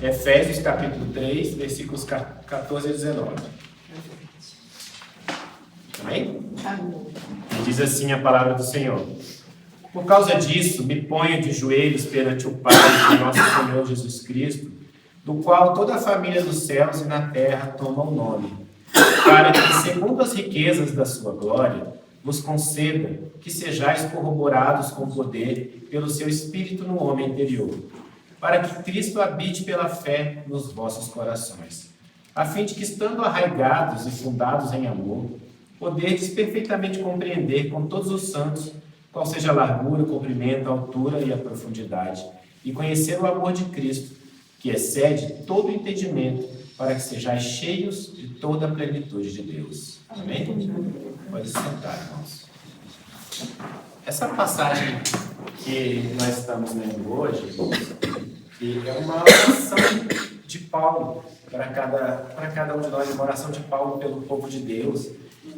Efésios capítulo 3, versículos 14 a 19. Amém? Amém. Diz assim a palavra do Senhor. Por causa disso, me ponho de joelhos perante o Pai de nosso Senhor Jesus Cristo, do qual toda a família dos céus e na terra toma o nome, para que, segundo as riquezas da sua glória, vos conceda que sejais corroborados com poder pelo seu Espírito no homem interior, para que Cristo habite pela fé nos vossos corações, a fim de que, estando arraigados e fundados em amor, poderdes perfeitamente compreender com todos os santos qual seja a largura, o comprimento, a altura e a profundidade, e conhecer o amor de Cristo, que excede todo o entendimento, para que sejais cheios de toda a plenitude de Deus. Amém? Pode sentar, irmãos. Essa passagem que nós estamos lendo hoje é uma oração de Paulo para cada um de nós, uma oração de Paulo pelo povo de Deus.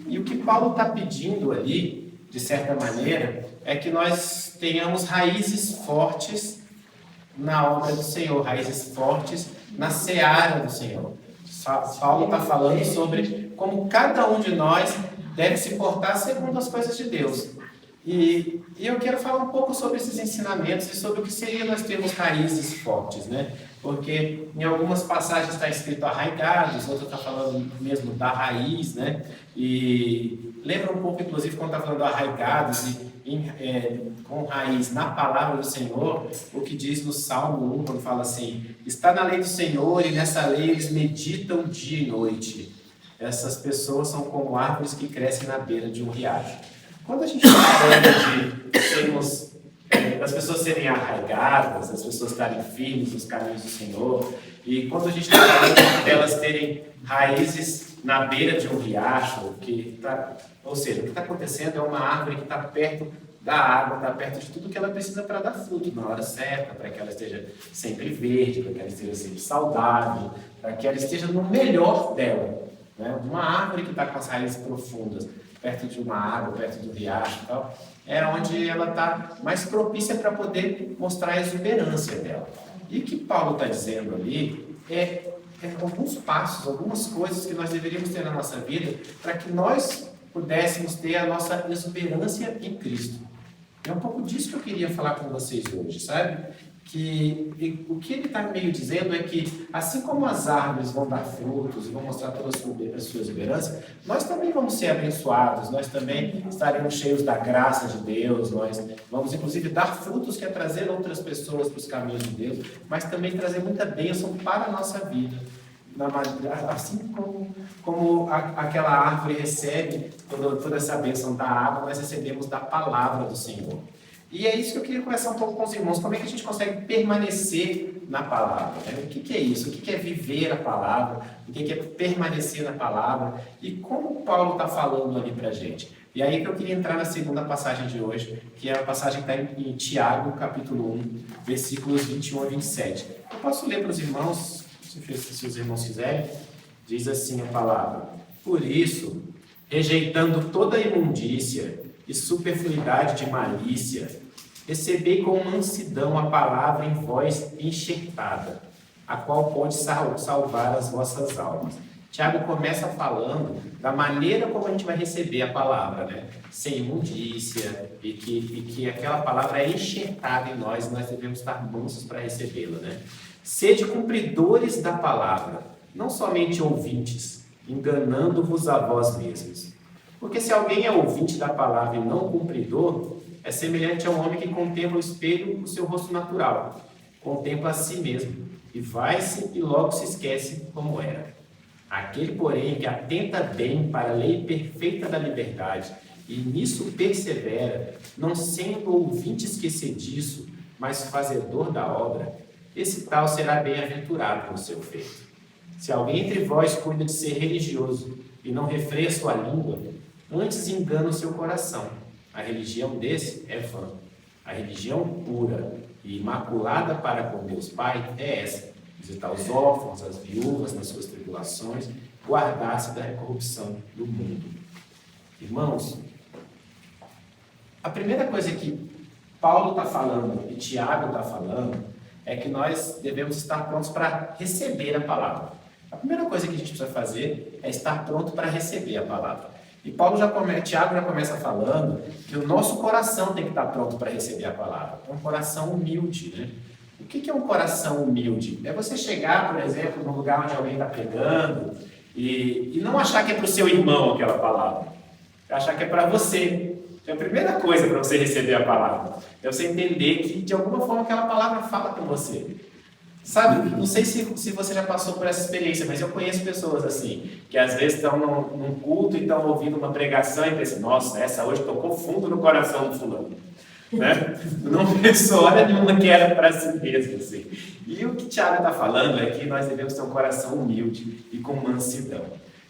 E o que Paulo está pedindo ali, de certa maneira, é que nós tenhamos raízes fortes na obra do Senhor, raízes fortes na seara do Senhor. Paulo está falando sobre como cada um de nós deve se portar segundo as coisas de Deus. E eu quero falar um pouco sobre esses ensinamentos e sobre o que seria nós termos raízes fortes, né? Porque em algumas passagens está escrito arraigados, outras está falando mesmo da raiz, né? E lembra um pouco, inclusive, quando está falando arraigados com raiz na palavra do Senhor, o que diz no Salmo 1, quando fala assim: está na lei do Senhor e nessa lei eles meditam dia e noite. Essas pessoas são como árvores que crescem na beira de um riacho. Quando a gente está falando de sermos, das pessoas serem arraigadas, das pessoas estarem firmes nos caminhos do Senhor, e quando a gente está falando delas terem raízes na beira de um riacho, ou seja, o que está acontecendo é uma árvore que está perto da água, está perto de tudo que ela precisa para dar fruto na hora certa, para que ela esteja sempre verde, para que ela esteja sempre saudável, para que ela esteja no melhor dela. Né? Uma árvore que está com as raízes profundas, perto de uma água, perto do riacho e tal, é onde ela está mais propícia para poder mostrar a exuberância dela. E o que Paulo está dizendo ali é alguns passos, algumas coisas que nós deveríamos ter na nossa vida para que nós pudéssemos ter a nossa exuberância em Cristo. É um pouco disso que eu queria falar com vocês hoje, sabe? O que ele está meio dizendo é que, assim como as árvores vão dar frutos e vão mostrar toda a sua exuberância, nós também vamos ser abençoados, nós também estaremos cheios da graça de Deus, nós vamos, inclusive, dar frutos que é trazer outras pessoas para os caminhos de Deus, mas também trazer muita bênção para a nossa vida. Assim como aquela árvore recebe toda essa bênção da água, nós recebemos da palavra do Senhor. E é isso que eu queria conversar um pouco com os irmãos. Como é que a gente consegue permanecer na palavra? Né? O que é isso? O que é viver a palavra? O que é permanecer na palavra? E como Paulo está falando ali para a gente? E aí que eu queria entrar na segunda passagem de hoje, que é a passagem que está em Tiago, capítulo 1, versículos 21 a 27. Eu posso ler para os irmãos, se os irmãos quiserem. Diz assim a palavra: por isso, rejeitando toda imundícia e superfluidade de malícia, recebei com mansidão a palavra em vós enxertada, a qual pode salvar as vossas almas. Tiago começa falando da maneira como a gente vai receber a palavra, né? Sem imundícia, e que aquela palavra é enxertada em nós, e nós devemos estar mansos para recebê-la, né? Sede cumpridores da palavra, não somente ouvintes, enganando-vos a vós mesmos. Porque se alguém é ouvinte da palavra e não cumpridor, é semelhante a um homem que contempla o espelho do seu rosto natural, contempla a si mesmo, e vai-se e logo se esquece como era. Aquele, porém, que atenta bem para a lei perfeita da liberdade, e nisso persevera, não sendo ouvinte esquecediço, mas fazedor da obra, esse tal será bem-aventurado no seu feito. Se alguém entre vós cuida de ser religioso e não refreia sua língua, antes engana o seu coração. A religião desse é vã. A religião pura e imaculada para com Deus Pai é essa: visitar os órfãos, as viúvas nas suas tribulações, guardar-se da corrupção do mundo. Irmãos, a primeira coisa que Paulo está falando e Tiago está falando é que nós devemos estar prontos para receber a palavra. A primeira coisa que a gente precisa fazer é estar pronto para receber a palavra. E Tiago já começa falando que o nosso coração tem que estar pronto para receber a palavra. É um coração humilde, né? O que é um coração humilde? É você chegar, por exemplo, num lugar onde alguém está pregando e não achar que é para o seu irmão aquela palavra. Achar que é para você. É a primeira coisa para você receber a palavra. É você entender que, de alguma forma, aquela palavra fala com você. Sabe, não sei se você já passou por essa experiência, mas eu conheço pessoas assim, que às vezes estão num culto e estão ouvindo uma pregação e pensam, nossa, essa hoje tocou fundo no coração do fulano. Né? Não pensou hora nenhuma que era para si mesmo. Assim. E o que Tiago está falando é que nós devemos ter um coração humilde e com mansidão.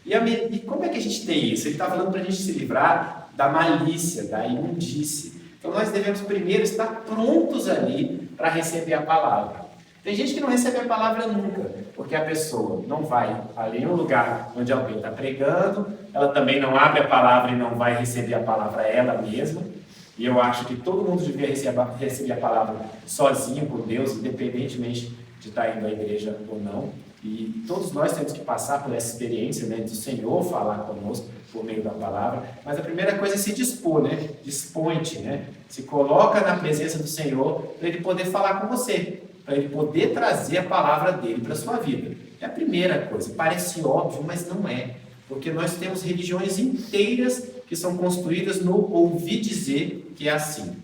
E como é que a gente tem isso? Ele está falando para a gente se livrar da malícia, da imundície. Então nós devemos primeiro estar prontos ali para receber a palavra. Tem gente que não recebe a palavra nunca, porque a pessoa não vai ali em um lugar onde alguém está pregando, ela também não abre a palavra e não vai receber a palavra ela mesma. E eu acho que todo mundo devia receber a palavra sozinho por Deus, independentemente de estar indo à igreja ou não. E todos nós temos que passar por essa experiência, né, do Senhor falar conosco por meio da palavra. Mas a primeira coisa é se dispor, né? Dispõe-te, né? Se coloca na presença do Senhor para Ele poder falar com você, para Ele poder trazer a palavra dEle para a sua vida. É a primeira coisa. Parece óbvio, mas não é. Porque nós temos religiões inteiras que são construídas no ouvir dizer que é assim.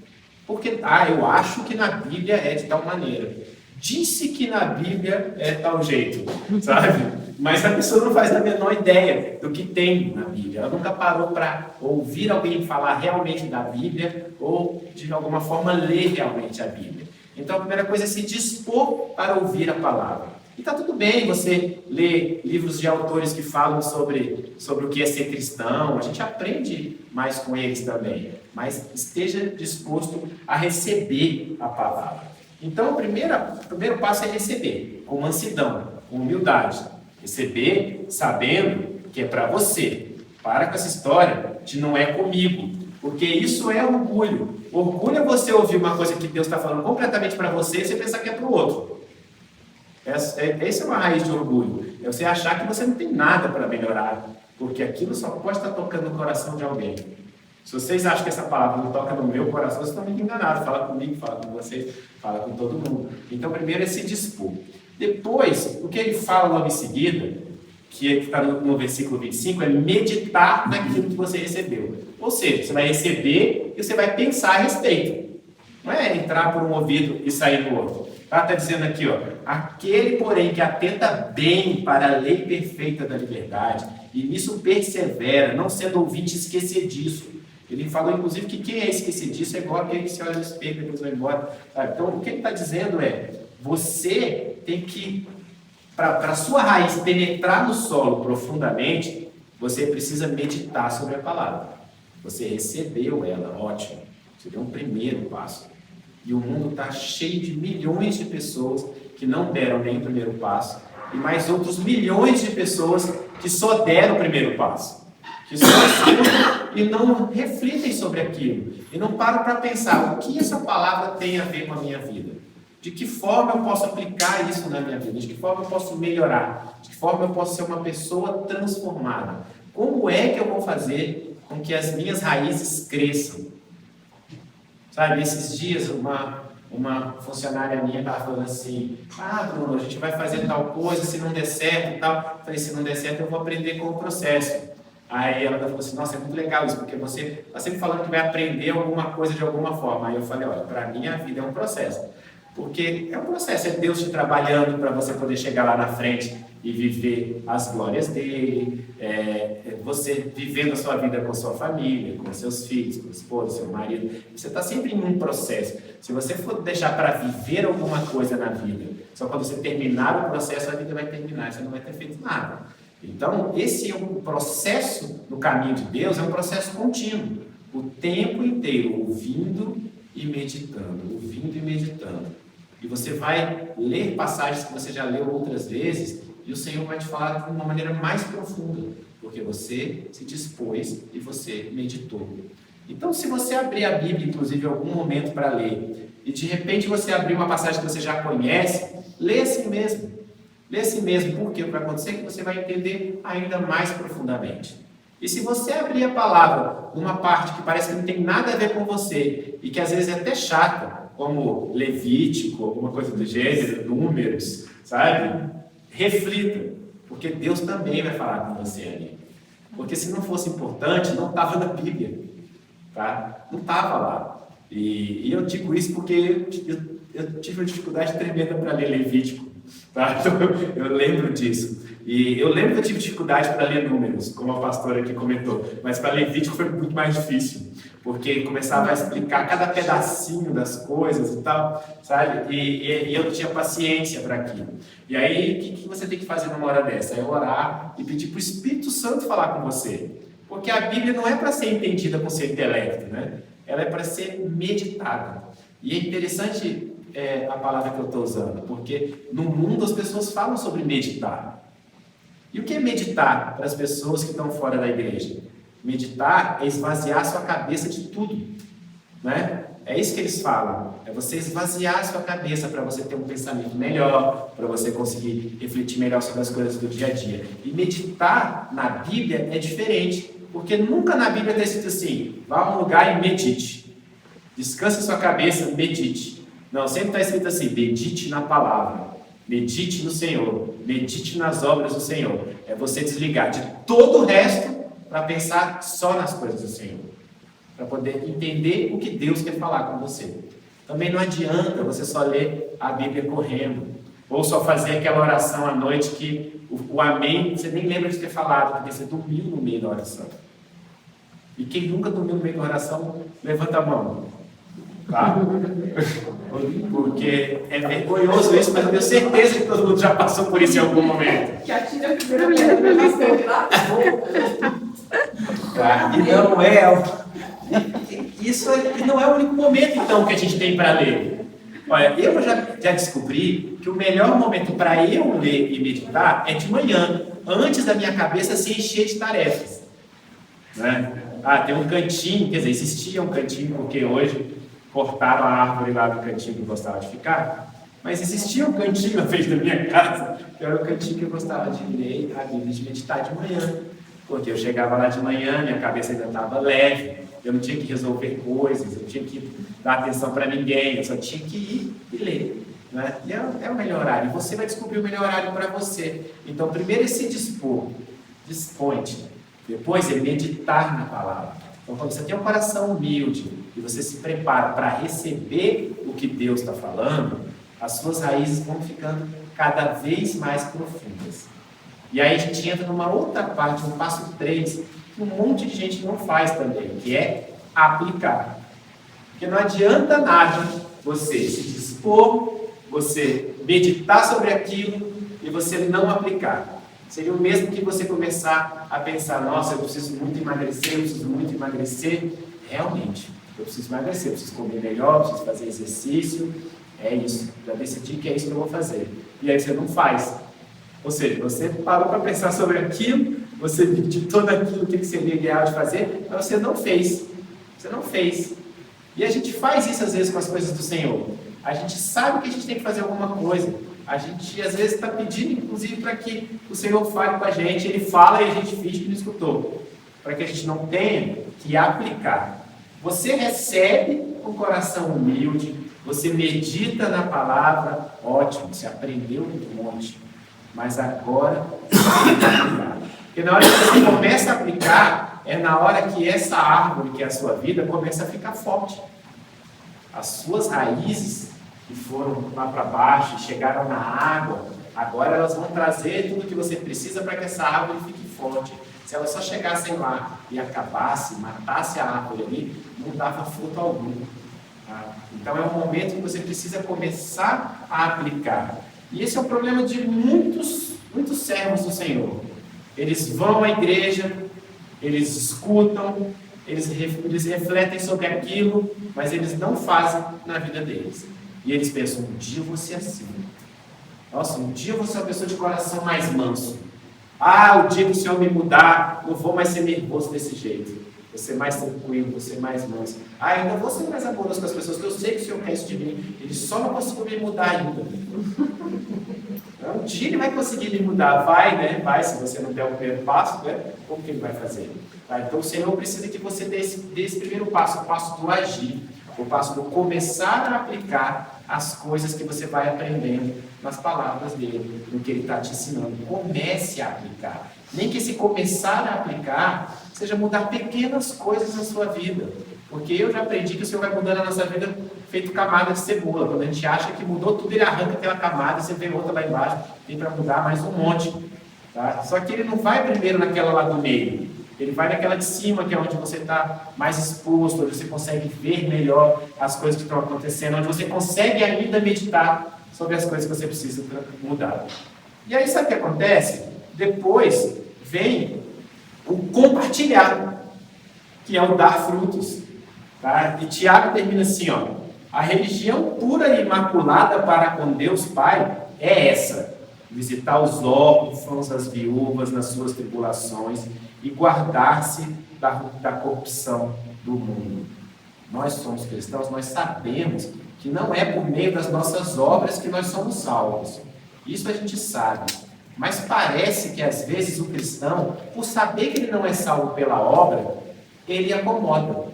Porque, eu acho que na Bíblia é de tal maneira. Disse que na Bíblia é tal jeito, sabe? Mas a pessoa não faz a menor ideia do que tem na Bíblia. Ela nunca parou para ouvir alguém falar realmente da Bíblia ou, de alguma forma, ler realmente a Bíblia. Então, a primeira coisa é se dispor para ouvir a palavra. E está tudo bem você ler livros de autores que falam sobre o que é ser cristão. A gente aprende mais com eles também. Mas esteja disposto a receber a palavra. Então, o primeiro passo é receber, com mansidão, com humildade. Receber sabendo que é para você. Para com essa história de não é comigo, porque isso é orgulho. Orgulho é você ouvir uma coisa que Deus está falando completamente para você e você pensar que é para o outro. Essa é uma raiz de orgulho. É você achar que você não tem nada para melhorar, porque aquilo só pode estar tocando no coração de alguém. Se vocês acham que essa palavra não toca no meu coração, vocês estão muito enganados. Fala comigo, fala com vocês, fala com todo mundo. Então, primeiro é se dispor. Depois, o que ele fala logo em seguida, que está no versículo 25, é meditar naquilo que você recebeu. Ou seja, você vai receber e você vai pensar a respeito. Não é entrar por um ouvido e sair do outro. Está dizendo aqui, aquele, porém, que atenta bem para a lei perfeita da liberdade, e nisso persevera, não sendo ouvinte esquecediço. Ele falou, inclusive, que quem é esquecediço é igual aquele que se olha no espelho e depois vai embora. Então, o que ele está dizendo é, você tem que, para a sua raiz penetrar no solo profundamente, você precisa meditar sobre a palavra. Você recebeu ela, ótimo. Você deu um primeiro passo. E o mundo está cheio de milhões de pessoas que não deram nem o primeiro passo, e mais outros milhões de pessoas que só deram o primeiro passo. Que só escutam e não refletem sobre aquilo. E não param para pensar, o que essa palavra tem a ver com a minha vida? De que forma eu posso aplicar isso na minha vida? De que forma eu posso melhorar? De que forma eu posso ser uma pessoa transformada? Como é que eu vou fazer com que as minhas raízes cresçam? Sabe, esses dias uma funcionária minha estava falando assim, Bruno, a gente vai fazer tal coisa, se não der certo e tal. Eu falei, se não der certo eu vou aprender com o processo. Aí ela falou assim, nossa, é muito legal isso, porque você está sempre falando que vai aprender alguma coisa de alguma forma. Aí eu falei, olha, para mim a vida é um processo. Porque é um processo, é Deus te trabalhando para você poder chegar lá na frente e viver as glórias dele, você vivendo a sua vida com sua família, com seus filhos, com a esposa, seu marido. Você está sempre em um processo. Se você for deixar para viver alguma coisa na vida, só quando você terminar o processo, a vida vai terminar, você não vai ter feito nada. Então, esse é um processo no caminho de Deus, é um processo contínuo. O tempo inteiro, ouvindo e meditando, ouvindo e meditando. E você vai ler passagens que você já leu outras vezes, e o Senhor vai te falar de uma maneira mais profunda, porque você se dispôs e você meditou. Então, se você abrir a Bíblia, inclusive, em algum momento para ler, e de repente você abrir uma passagem que você já conhece, lê assim mesmo. Lê assim mesmo, porque o que vai acontecer é que você vai entender ainda mais profundamente. E se você abrir a palavra numa parte que parece que não tem nada a ver com você, e que às vezes é até chata, como Levítico, alguma coisa do gênero, Números, sabe? Reflita, porque Deus também vai falar com você ali. Porque se não fosse importante, não estava na Bíblia, tá? Não estava lá. E eu digo isso porque eu tive uma dificuldade tremenda para ler Levítico, tá? Então eu lembro disso. E eu lembro que eu tive dificuldade para ler Números, como a pastora aqui comentou, mas para Levítico foi muito mais difícil, porque começava a explicar cada pedacinho das coisas e tal, sabe? E eu não tinha paciência para aquilo. E aí, o que você tem que fazer numa hora dessa? É orar e pedir para o Espírito Santo falar com você. Porque a Bíblia não é para ser entendida com seu intelecto, né? Ela é para ser meditada. E é interessante a palavra que eu estou usando, porque no mundo as pessoas falam sobre meditar. E o que é meditar para as pessoas que estão fora da igreja? Meditar é esvaziar sua cabeça de tudo, né? É isso que eles falam, é você esvaziar a sua cabeça para você ter um pensamento melhor, para você conseguir refletir melhor sobre as coisas do dia a dia. E meditar na Bíblia é diferente, porque nunca na Bíblia está escrito assim, vá a um lugar e medite. Descanse sua cabeça, medite. Não, sempre está escrito assim, medite na palavra. Medite no Senhor, medite nas obras do Senhor. É você desligar de todo o resto para pensar só nas coisas do Senhor. Para poder entender o que Deus quer falar com você. Também não adianta você só ler a Bíblia correndo. Ou só fazer aquela oração à noite que o amém, você nem lembra de ter falado, porque você dormiu no meio da oração. E quem nunca dormiu no meio da oração, levanta a mão. Tá? Porque é vergonhoso isso, mas eu tenho certeza que todo mundo já passou por isso em algum momento. Que atira a primeira pedra lá. Tá? Isso não é o único momento, então, que a gente tem para ler. Olha, eu já descobri que o melhor momento para eu ler e meditar é de manhã, antes da minha cabeça se encher de tarefas. Né? Tem um cantinho, quer dizer, existia um cantinho, porque hoje cortaram a árvore lá do cantinho que eu gostava de ficar, mas existia um cantinho na frente da minha casa, que era o cantinho que eu gostava de ler a Bíblia, de meditar de manhã, porque eu chegava lá de manhã, minha cabeça ainda estava leve, eu não tinha que resolver coisas, eu tinha que dar atenção para ninguém, eu só tinha que ir e ler. Né? E é o melhor horário, e você vai descobrir o melhor horário para você. Então, primeiro é se dispor, dispõe-te, depois é meditar na palavra. Então, quando você tem um coração humilde e você se prepara para receber o que Deus está falando, as suas raízes vão ficando cada vez mais profundas. E aí a gente entra numa outra parte, no passo 3, que um monte de gente não faz também, que é aplicar. Porque não adianta nada você se dispor, você meditar sobre aquilo e você não aplicar. Seria o mesmo que você começar a pensar, nossa, eu preciso muito emagrecer. Realmente, eu preciso emagrecer, eu preciso comer melhor, eu preciso fazer exercício. É isso, já decidi que é isso que eu vou fazer. E aí você não faz. Ou seja, você parou para pensar sobre aquilo, você meditou naquilo que seria ideal de fazer, mas você não fez. Você não fez. E a gente faz isso às vezes com as coisas do Senhor. A gente sabe que a gente tem que fazer alguma coisa. A gente às vezes está pedindo, inclusive, para que o Senhor fale com a gente. Ele fala e a gente finge que não escutou. Para que a gente não tenha que aplicar. Você recebe com o coração humilde, você medita na palavra, ótimo, você aprendeu um monte. Mas agora você tem que aplicar. Porque na hora que você começa a aplicar, é na hora que essa árvore, que é a sua vida, começa a ficar forte. As suas raízes que foram lá para baixo e chegaram na água, agora elas vão trazer tudo que você precisa para que essa árvore fique forte. Se elas só chegassem lá e acabasse, matasse a árvore ali, não dava fruto algum. Tá? Então é um momento que você precisa começar a aplicar. E esse é o problema de muitos servos do Senhor. Eles vão à igreja, eles escutam, eles refletem sobre aquilo, mas eles não fazem na vida deles. E eles pensam, um dia eu vou ser assim. Nossa, um dia eu vou ser uma pessoa de coração mais manso. O dia que o Senhor me mudar, não vou mais ser nervoso desse jeito. Você mais tranquilo, você mais manso. Ah, eu ainda vou ser mais amoroso com as pessoas, porque eu sei que o Senhor quer isso de mim. Ele só não conseguiu me mudar ainda. Um dia ele vai conseguir me mudar. Vai, né? Vai, se você não der o primeiro passo, né? Como que ele vai fazer? Tá? Então o Senhor precisa que você dê esse primeiro passo, o passo do agir, o passo do começar a aplicar as coisas que você vai aprendendo nas palavras dele, no que ele está te ensinando. Comece a aplicar. Nem que esse começar a aplicar seja mudar pequenas coisas na sua vida. Porque eu já aprendi que o Senhor vai mudando a nossa vida feito camada de cebola. Quando a gente acha que mudou tudo, ele arranca aquela camada e você vê outra lá embaixo, tem para mudar mais um monte. Tá? Só que ele não vai primeiro naquela lá do meio. Ele vai naquela de cima, que é onde você está mais exposto, onde você consegue ver melhor as coisas que estão acontecendo, onde você consegue ainda meditar sobre as coisas que você precisa mudar. E aí sabe o que acontece? Depois vem o compartilhar, que é o dar frutos. Tá? E Tiago termina assim, ó: a religião pura e imaculada para com Deus Pai é essa: visitar os órfãos, as viúvas nas suas tribulações e guardar-se da corrupção do mundo. Nós somos cristãos, nós sabemos que não é por meio das nossas obras que nós somos salvos. Isso a gente sabe. Mas parece que às vezes o cristão, por saber que ele não é salvo pela obra, ele acomoda.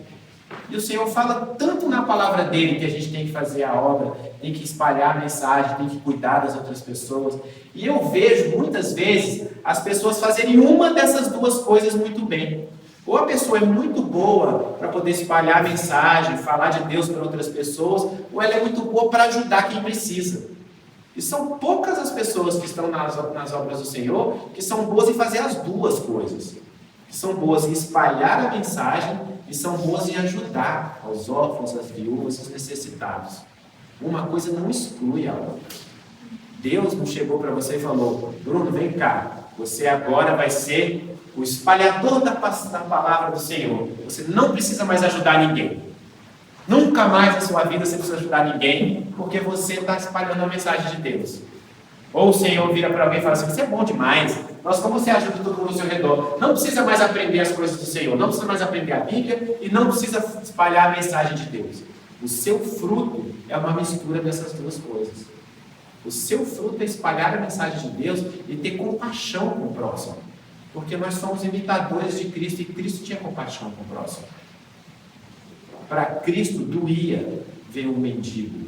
E o Senhor fala tanto na palavra dele que a gente tem que fazer a obra, tem que espalhar a mensagem, tem que cuidar das outras pessoas. E eu vejo muitas vezes as pessoas fazerem uma dessas duas coisas muito bem. Ou a pessoa é muito boa para poder espalhar a mensagem, falar de Deus para outras pessoas, ou ela é muito boa para ajudar quem precisa. E são poucas as pessoas que estão nas obras do Senhor que são boas em fazer as duas coisas. Que são boas em espalhar a mensagem e são boas em ajudar aos órfãos, às viúvas, os necessitados. Uma coisa não exclui a outra. Deus não chegou para você e falou: Bruno, vem cá, você agora vai ser o espalhador da palavra do Senhor. Você não precisa mais ajudar ninguém. Nunca mais na sua vida você precisa ajudar ninguém, porque você está espalhando a mensagem de Deus. Ou o Senhor vira para alguém e fala assim: você é bom demais, nossa, como você ajuda todo mundo ao seu redor. Não precisa mais aprender as coisas do Senhor, não precisa mais aprender a Bíblia e não precisa espalhar a mensagem de Deus. O seu fruto é uma mistura dessas duas coisas. O seu fruto é espalhar a mensagem de Deus e ter compaixão com o próximo. Porque nós somos imitadores de Cristo e Cristo tinha compaixão com o próximo. Para Cristo doía ver um mendigo.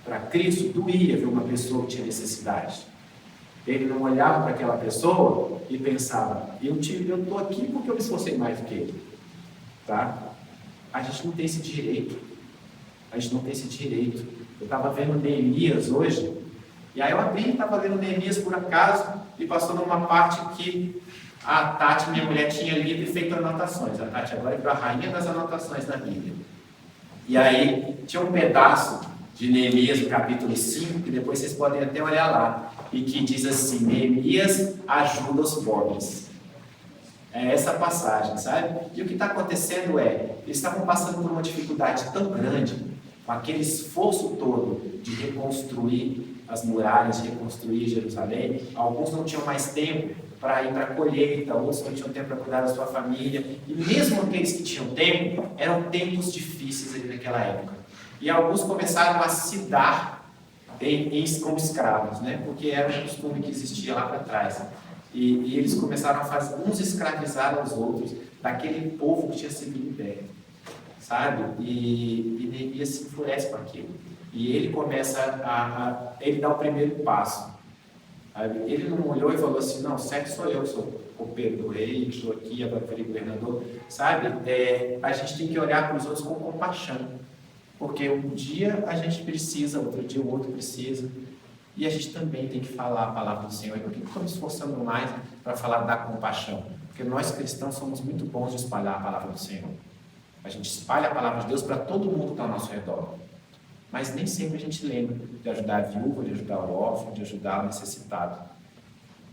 Para Cristo doía ver uma pessoa que tinha necessidade. Ele não olhava para aquela pessoa e pensava: eu estou aqui porque eu me esforcei mais do que ele. Tá? A gente não tem esse direito. A gente não tem esse direito. Eu estava vendo Neemias hoje, e aí eu abri, estava lendo Neemias por acaso, e passou numa parte que a Tati, minha mulher, tinha lido e feito anotações. A Tati agora é a rainha das anotações na Bíblia. E aí tinha um pedaço de Neemias, no capítulo 5, que depois vocês podem até olhar lá, e que diz assim: Neemias ajuda os pobres. É essa passagem, sabe? E o que está acontecendo é, eles estavam passando por uma dificuldade tão grande, com aquele esforço todo de reconstruir as muralhas, de reconstruir Jerusalém. Alguns não tinham mais tempo para ir para a colheita, outros não tinham tempo para cuidar da sua família, e mesmo aqueles que tinham tempo, eram tempos difíceis ali naquela época. E alguns começaram a se dar como escravos, né? Porque era um costume que existia lá para trás. E eles começaram a fazer, uns escravizaram os outros, daquele povo que tinha sido liberto, sabe? E Neemias se enfurece com aquilo. E ele começa ele dá o primeiro passo. Sabe? Ele não olhou e falou assim: não, certo sou eu, sou copeiro do rei, estou aqui, agora virei governador. Sabe? A gente tem que olhar para os outros com compaixão. Porque um dia a gente precisa, outro dia o outro precisa. E a gente também tem que falar a palavra do Senhor. E por que eu estou me esforçando mais para falar da compaixão? Porque nós cristãos somos muito bons de espalhar a palavra do Senhor. A gente espalha a palavra de Deus para todo mundo que está ao nosso redor. Mas nem sempre a gente lembra de ajudar a viúva, de ajudar o órfão, de ajudar o necessitado.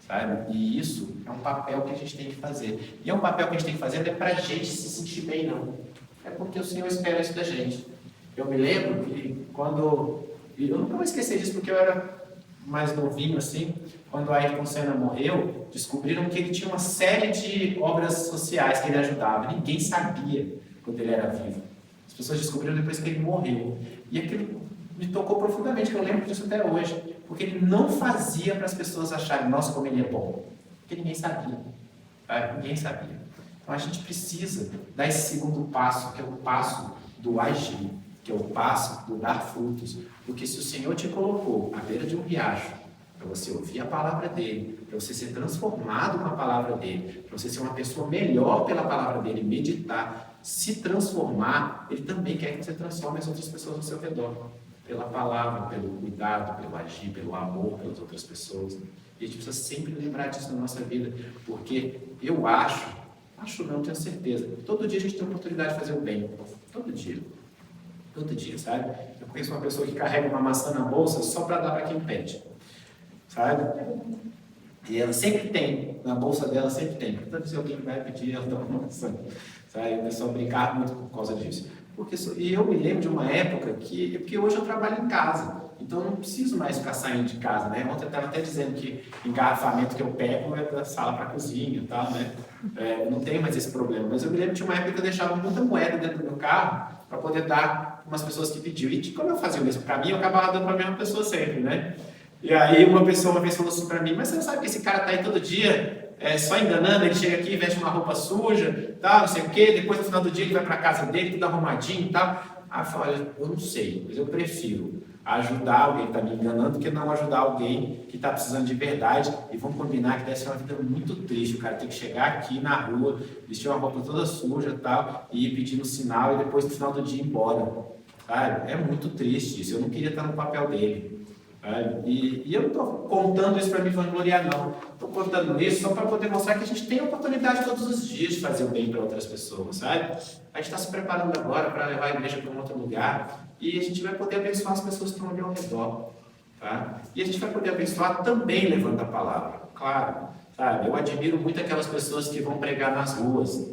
Sabe? E isso é um papel que a gente tem que fazer. E é um papel que a gente tem que fazer não é para a gente se sentir bem, não. É porque o Senhor espera isso da gente. Eu me lembro que quando... Eu nunca vou esquecer disso, porque eu era mais novinho assim, quando Ayrton Senna morreu, descobriram que ele tinha uma série de obras sociais que ele ajudava. Ninguém sabia quando ele era vivo. As pessoas descobriram depois que ele morreu. E aquilo me tocou profundamente, que eu lembro disso até hoje. Porque ele não fazia para as pessoas acharem, nossa, como ele é bom. Porque ninguém sabia. Tá? Ninguém sabia. Então a gente precisa dar esse segundo passo, que é o passo do agir, que é o passo do dar frutos. Porque se o Senhor te colocou à beira de um riacho, para você ouvir a palavra dele, para você ser transformado com a palavra dele, para você ser uma pessoa melhor pela palavra dele, meditar, se transformar, ele também quer que você transforme as outras pessoas ao seu redor. Pela palavra, pelo cuidado, pelo agir, pelo amor pelas outras pessoas. E a gente precisa sempre lembrar disso na nossa vida, porque eu acho não, tenho certeza, todo dia a gente tem a oportunidade de fazer o bem, todo dia, sabe? Eu conheço uma pessoa que carrega uma maçã na bolsa só para dar para quem pede, sabe? E ela sempre tem, na bolsa dela sempre tem, toda vez que alguém vai pedir, ela dá uma maçã, sabe? O pessoal brincar muito por causa disso. E eu me lembro de uma época porque hoje eu trabalho em casa, então eu não preciso mais ficar saindo de casa, né? Ontem eu estava até dizendo que engarrafamento que eu pego é da sala para a cozinha e tal, né? Não tem mais esse problema, mas eu me lembro de uma época que eu deixava muita moeda dentro do meu carro para poder dar para umas pessoas que pediam. E como eu fazia o mesmo caminho, eu acabava dando para a mesma pessoa sempre, né? E aí uma pessoa uma vez falou assim para mim, mas você não sabe que esse cara está aí todo dia só enganando, ele chega aqui, veste uma roupa suja, tal, não sei o quê, depois no final do dia ele vai para a casa dele, tudo arrumadinho e tal. Aí eu falei, olha, eu não sei, mas eu prefiro ajudar alguém que está me enganando do que não ajudar alguém que está precisando de verdade. E vamos combinar que deve ser uma vida muito triste, o cara tem que chegar aqui na rua, vestir uma roupa toda suja e tal, e ir pedindo sinal e depois no final do dia ir embora. Sabe? É muito triste isso, eu não queria estar no papel dele. E eu não estou contando isso para me vangloriar, não. Estou contando isso só para poder mostrar que a gente tem a oportunidade todos os dias de fazer o bem para outras pessoas, sabe? A gente está se preparando agora para levar a igreja para um outro lugar e a gente vai poder abençoar as pessoas que estão ali ao redor, tá? E a gente vai poder abençoar também levando a palavra, claro, sabe? Eu admiro muito aquelas pessoas que vão pregar nas ruas.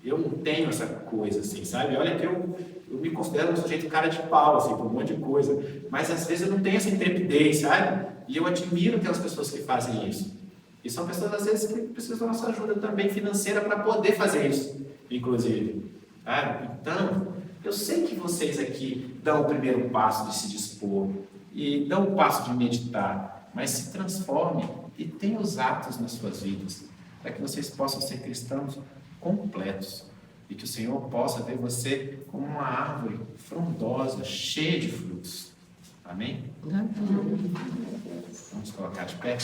Eu não tenho essa coisa assim, sabe? Olha que eu me considero um sujeito cara de pau, assim, por um monte de coisa. Mas às vezes eu não tenho essa intrepidez, sabe? E eu admiro aquelas pessoas que fazem isso. E são pessoas, às vezes, que precisam da nossa ajuda também financeira para poder fazer isso, inclusive. Sabe? Então, eu sei que vocês aqui dão o primeiro passo de se dispor e dão o passo de meditar, mas se transformem e tenham os atos nas suas vidas, para que vocês possam ser cristãos completos e que o Senhor possa ver você como uma árvore frondosa, cheia de frutos. Amém? Vamos colocar de pé.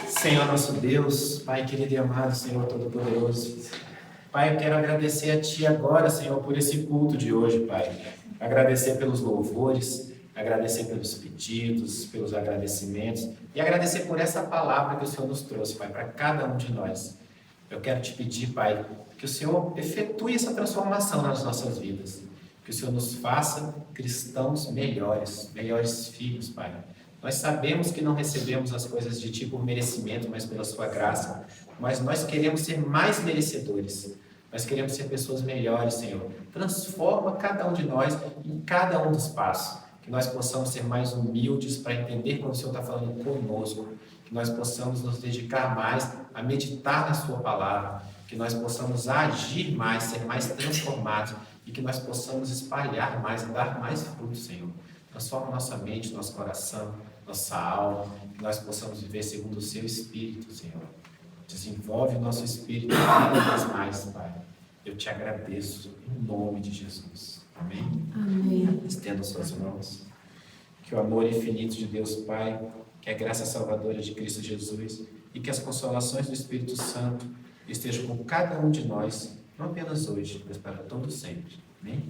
Senhor nosso Deus, Pai querido e amado, Senhor Todo-Poderoso, Pai, eu quero agradecer a Ti agora, Senhor, por esse culto de hoje, Pai. Agradecer pelos louvores, agradecer pelos pedidos, pelos agradecimentos e agradecer por essa palavra que o Senhor nos trouxe, Pai, para cada um de nós. Eu quero te pedir, Pai, que o Senhor efetue essa transformação nas nossas vidas, que o Senhor nos faça cristãos melhores, melhores filhos, Pai. Nós sabemos que não recebemos as coisas de Ti por merecimento, mas pela Sua graça, mas nós queremos ser mais merecedores. Nós queremos ser pessoas melhores, Senhor. Transforma cada um de nós em cada um dos passos. Que nós possamos ser mais humildes para entender quando o Senhor está falando conosco. Que nós possamos nos dedicar mais a meditar na Sua palavra. Que nós possamos agir mais, ser mais transformados. E que nós possamos espalhar mais e dar mais frutos, Senhor. Transforma nossa mente, nosso coração, nossa alma. Que nós possamos viver segundo o Seu Espírito, Senhor. Desenvolve o nosso espírito cada vez mais, Pai. Eu te agradeço em nome de Jesus. Amém? Amém. Estenda suas mãos. Que o amor infinito de Deus Pai, que a graça salvadora de Cristo Jesus e que as consolações do Espírito Santo estejam com cada um de nós, não apenas hoje, mas para todo sempre. Amém?